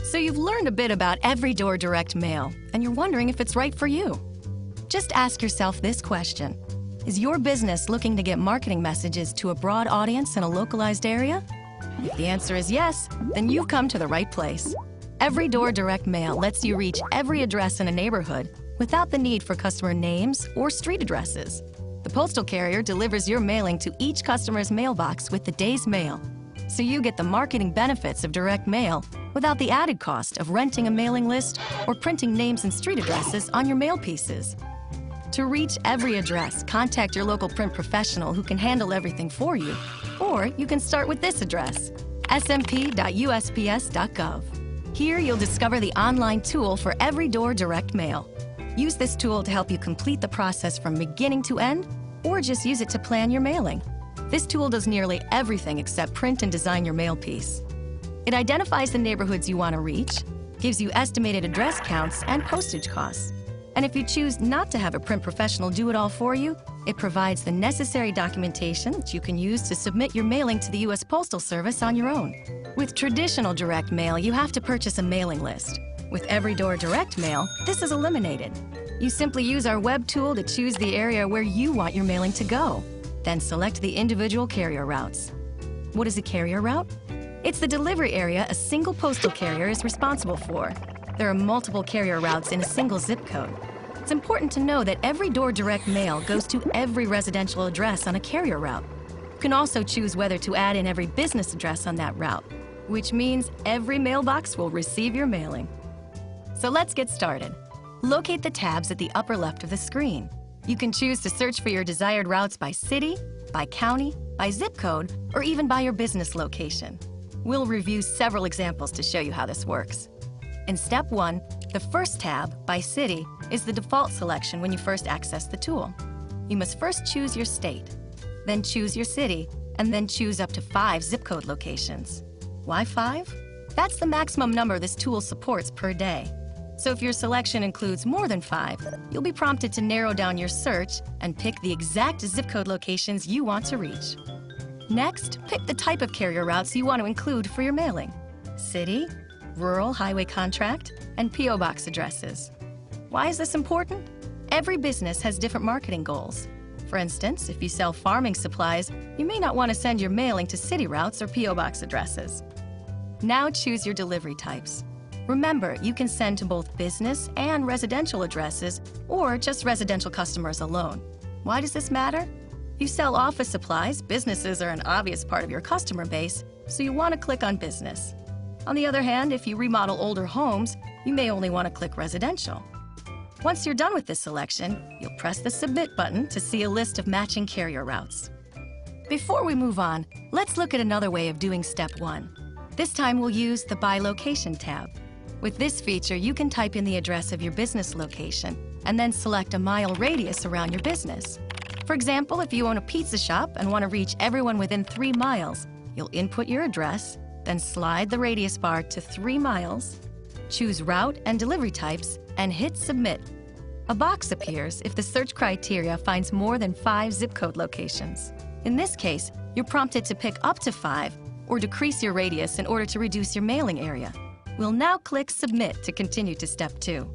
So you've learned a bit about every door direct mail, and you're wondering if it's right for you. Just ask yourself this question. Is your business looking to get marketing messages to a broad audience in a localized area? If the answer is yes, then you've come to the right place. Every door direct mail lets you reach every address in a neighborhood without the need for customer names or street addresses. The postal carrier delivers your mailing to each customer's mailbox with the day's mail, so you get the marketing benefits of direct mail without the added cost of renting a mailing list or printing names and street addresses on your mail pieces. To reach every address, contact your local print professional who can handle everything for you. Or you can start with this address, smp.usps.gov. Here you'll discover the online tool for every door direct mail. Use this tool to help you complete the process from beginning to end, or just use it to plan your mailing. This tool does nearly everything except print and design your mail piece. It identifies the neighborhoods you want to reach, gives you estimated address counts and postage costs. And if you choose not to have a print professional do it all for you, it provides the necessary documentation that you can use to submit your mailing to the U.S. Postal Service on your own. With traditional direct mail, you have to purchase a mailing list. With Every Door Direct Mail, this is eliminated. You simply use our web tool to choose the area where you want your mailing to go. Then select the individual carrier routes. What is a carrier route? It's the delivery area a single postal carrier is responsible for. There are multiple carrier routes in a single zip code. It's important to know that Every Door Direct Mail goes to every residential address on a carrier route. You can also choose whether to add in every business address on that route, which means every mailbox will receive your mailing. So let's get started. Locate the tabs at the upper left of the screen. You can choose to search for your desired routes by city, by county, by zip code, or even by your business location. We'll review several examples to show you how this works. In Step 1, the first tab, by city, is the default selection when you first access the tool. You must first choose your state, then choose your city, and then choose up to 5 zip code locations. Why 5? That's the maximum number this tool supports per day. So if your selection includes more than 5, you'll be prompted to narrow down your search and pick the exact zip code locations you want to reach. Next, pick the type of carrier routes you want to include for your mailing: city, rural highway contract, and P.O. Box addresses. Why is this important? Every business has different marketing goals. For instance, if you sell farming supplies, you may not want to send your mailing to city routes or P.O. Box addresses. Now choose your delivery types. Remember, you can send to both business and residential addresses, or just residential customers alone. Why does this matter? You sell office supplies, businesses are an obvious part of your customer base, so you want to click on business. On the other hand, if you remodel older homes, you may only want to click residential. Once you're done with this selection, you'll press the Submit button to see a list of matching carrier routes. Before we move on, let's look at another way of doing Step 1. This time we'll use the By Location tab. With this feature, you can type in the address of your business location and then select a mile radius around your business. For example, if you own a pizza shop and want to reach everyone within 3 miles, you'll input your address, then slide the radius bar to 3 miles, choose route and delivery types, and hit Submit. A box appears if the search criteria finds more than 5 zip code locations. In this case, you're prompted to pick up to 5 or decrease your radius in order to reduce your mailing area. We'll now click Submit to continue to Step 2.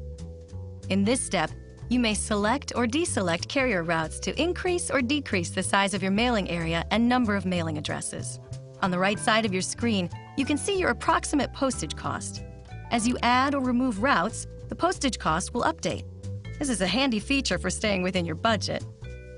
In this step, you may select or deselect carrier routes to increase or decrease the size of your mailing area and number of mailing addresses. On the right side of your screen, you can see your approximate postage cost. As you add or remove routes, the postage cost will update. This is a handy feature for staying within your budget.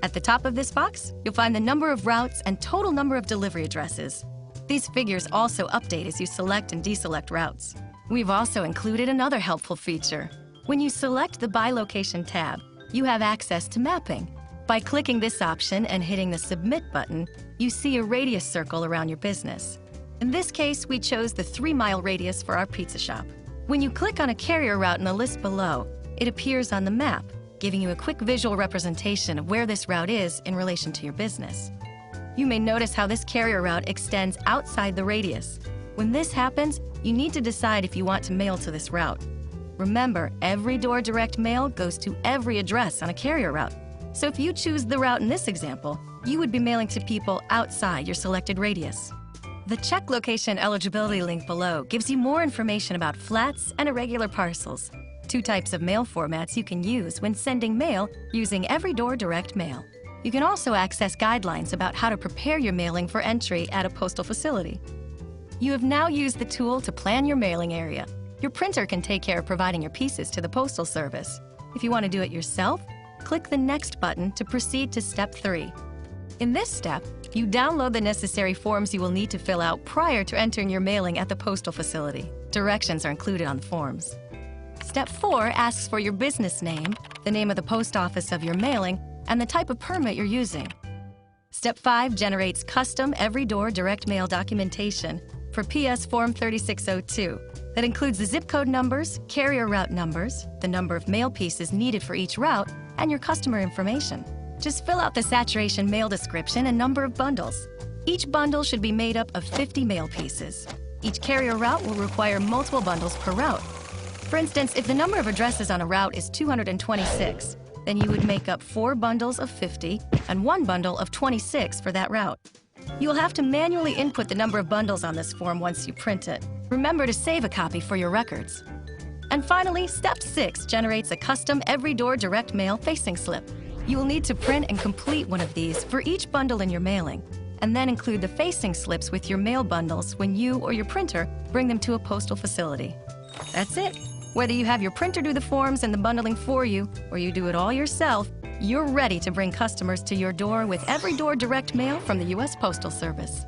At the top of this box, you'll find the number of routes and total number of delivery addresses. These figures also update as you select and deselect routes. We've also included another helpful feature. When you select the By Location tab, you have access to mapping. By clicking this option and hitting the Submit button, you see a radius circle around your business. In this case, we chose the 3-mile radius for our pizza shop. When you click on a carrier route in the list below, it appears on the map, giving you a quick visual representation of where this route is in relation to your business. You may notice how this carrier route extends outside the radius. When this happens, you need to decide if you want to mail to this route. Remember, Every Door Direct Mail goes to every address on a carrier route. So if you choose the route in this example, you would be mailing to people outside your selected radius. The check location eligibility link below gives you more information about flats and irregular parcels, two types of mail formats you can use when sending mail using Everydoor Direct Mail. You can also access guidelines about how to prepare your mailing for entry at a postal facility. You have now used the tool to plan your mailing area. Your printer can take care of providing your pieces to the Postal Service. If you want to do it yourself, click the Next button to proceed to Step 3. In this step, you download the necessary forms you will need to fill out prior to entering your mailing at the postal facility. Directions are included on the forms. Step 4 asks for your business name, the name of the post office of your mailing, and the type of permit you're using. Step 5 generates custom Everydoor Direct Mail documentation for PS Form 3602 that includes the zip code numbers, carrier route numbers, the number of mail pieces needed for each route, and your customer information. Just fill out the saturation mail description and number of bundles. Each bundle should be made up of 50 mail pieces. Each carrier route will require multiple bundles per route. For instance, if the number of addresses on a route is 226, then you would make up 4 bundles of 50 and 1 bundle of 26 for that route. You will have to manually input the number of bundles on this form once you print it. Remember to save a copy for your records. And finally, Step 6 generates a custom Everydoor Direct Mail facing slip. You will need to print and complete one of these for each bundle in your mailing, and then include the facing slips with your mail bundles when you or your printer bring them to a postal facility. That's it. Whether you have your printer do the forms and the bundling for you, or you do it all yourself, you're ready to bring customers to your door with Everydoor Direct Mail from the U.S. Postal Service.